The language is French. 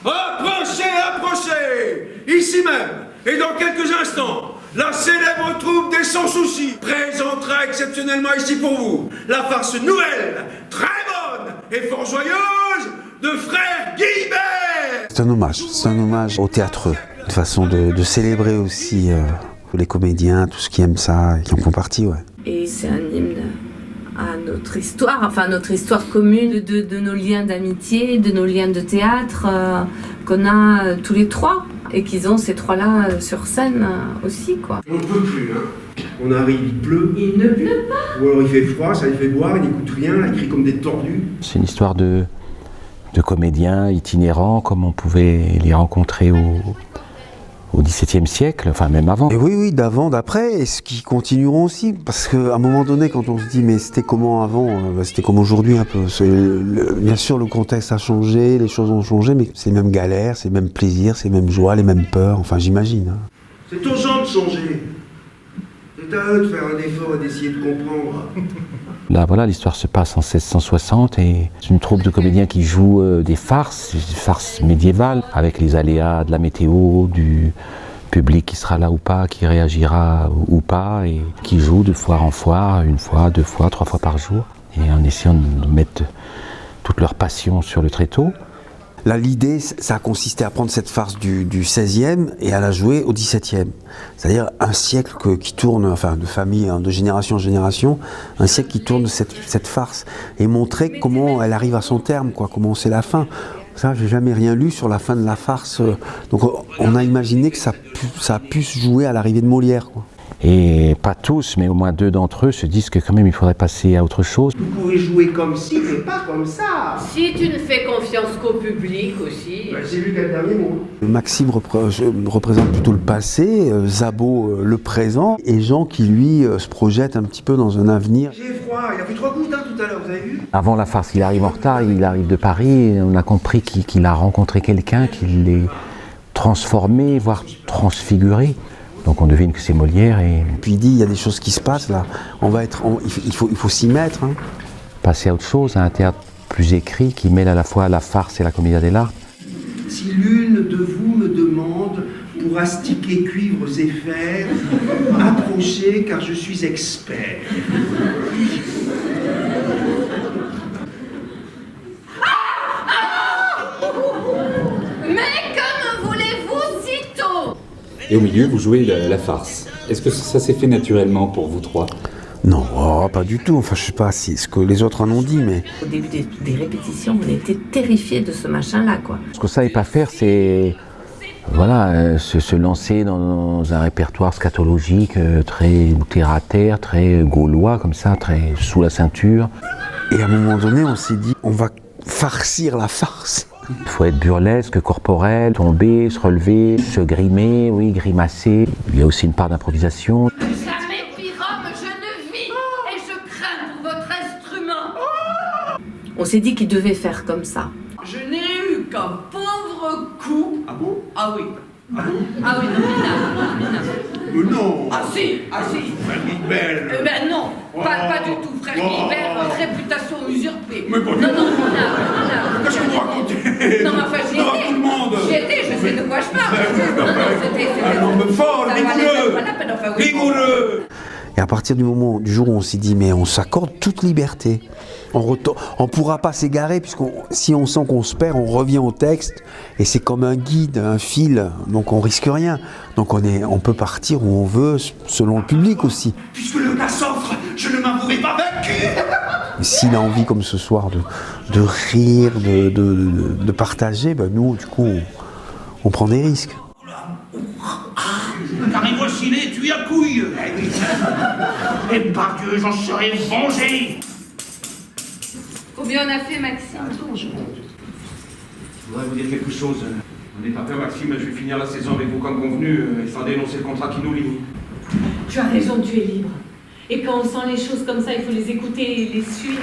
Approchez, approchez! Ici même, et dans quelques instants, la célèbre troupe des Sans Soucis présentera exceptionnellement ici pour vous la farce nouvelle, très bonne et fort joyeuse de Frère Guilbert! C'est un hommage au théâtreux, une façon de célébrer aussi les comédiens, tous ceux qui aiment ça et qui en font partie, ouais. Et c'est un hymne à notre histoire, enfin notre histoire commune, de nos liens d'amitié, de nos liens de théâtre qu'on a tous les trois et qu'ils ont ces trois-là sur scène aussi, quoi. On ne peut plus, hein. On arrive, il pleut. Il ne pleut pas. Ou alors il fait froid, ça lui fait boire, il n'écoute rien, il crie comme des tordus. C'est une histoire de comédiens itinérants comme on pouvait les rencontrer au XVIIe siècle, enfin même avant. Et oui, d'avant, d'après, et ce qui continueront aussi, parce qu'à un moment donné, quand on se dit mais c'était comment avant, c'était comme aujourd'hui un peu. Bien sûr, le contexte a changé, les choses ont changé, mais c'est les mêmes galères, c'est les mêmes plaisirs, c'est les mêmes joies, les mêmes peurs, enfin j'imagine. Hein. C'est urgent de changer. C'est à eux de faire un effort et d'essayer de comprendre. Là, voilà, l'histoire se passe en 1660 et c'est une troupe de comédiens qui jouent des farces médiévales, avec les aléas de la météo, du public qui sera là ou pas, qui réagira ou pas, et qui jouent de foire en foire, une fois, deux fois, trois fois par jour, et en essayant de mettre toute leur passion sur le tréteau. Là, l'idée, ça a consisté à prendre cette farce du XVIe et à la jouer au XVIIe. C'est-à-dire un siècle qui tourne, enfin de famille, de génération en génération, un siècle qui tourne cette farce et montrer comment elle arrive à son terme, quoi, comment c'est la fin. Ça, j'ai jamais rien lu sur la fin de la farce. Donc on a imaginé que ça a pu se jouer à l'arrivée de Molière, quoi. Et pas tous, mais au moins deux d'entre eux se disent que quand même il faudrait passer à autre chose. Vous pouvez jouer comme ci, mais pas comme ça. Si tu ne fais confiance qu'au public aussi. J'ai lu quel dernier mot. Maxime représente plutôt le passé, Zabo le présent, et Jean qui lui se projette un petit peu dans un avenir. J'ai froid, il a pris 3 gouttes tout à l'heure, vous avez vu? Avant la farce, il arrive en retard, il arrive de Paris, et on a compris qu'il a rencontré quelqu'un qui l'est transformé, voire transfiguré. Donc on devine que c'est Molière et... Puis il dit, il y a des choses qui se passent là, il faut s'y mettre. Hein. Passer à autre chose, à un théâtre plus écrit qui mêle à la fois la farce et la commedia dell'arte. Si l'une de vous me demande, pour astiquer cuivres et fers, approchez car je suis expert. Mais comme voulez-vous si tôt? Et au milieu, vous jouez la farce. Est-ce que ça s'est fait naturellement pour vous trois? Non, pas du tout. Enfin, je sais pas si ce que les autres en ont dit, mais... Au début des répétitions, on était terrifiés de ce machin-là, quoi. Ce que ça n'est pas faire, c'est se lancer dans un répertoire scatologique très terre-à-terre, très gaulois, comme ça, très sous la ceinture. Et à un moment donné, on s'est dit, on va farcir la farce. Il faut être burlesque, corporel, tomber, se relever, se grimer, oui, grimacer. Il y a aussi une part d'improvisation. Jamais Pirome, je ne vis et je crains pour votre instrument. On s'est dit qu'il devait faire comme ça. Je n'ai eu qu'un pauvre coup. Ah bon? Ah oui. Ah bon? Ah oui, non, minable. Mais non. Ah si. Frère Guilbert. Ben non, pas du tout. Frère Guilbert, réputation usurpée. Mais pas du non, tout. non, minable. Qu'est-ce que vous racontez? Non, mais enfin, j'y Devant étais. tout le monde. J'y étais, je sais de quoi je parle. Non, c'était... Un homme fort, ça valait rigoureux. pas la peine, enfin, oui. Rigoureux. Et à partir du jour où on s'est dit, mais on s'accorde toute liberté. On pourra pas s'égarer, si on sent qu'on se perd, on revient au texte, et c'est comme un guide, un fil, donc on risque rien. Donc on peut partir où on veut, selon le public aussi. Puisque le gars s'offre, je ne m'avouerai pas vaincu. S'il a envie, comme ce soir, de rire, de partager, ben nous, du coup, on prend des risques. Car et voici l'étui à couilles. Et par Dieu, j'en serai vengé. Combien on a fait, Maxime? Je voudrais vous dire quelque chose. N'ayez pas peur, Maxime, je vais finir la saison avec vous comme convenu, et sans dénoncer le contrat qui nous lie. Tu as raison, tu es libre. Et quand on sent les choses comme ça, il faut les écouter et les suivre.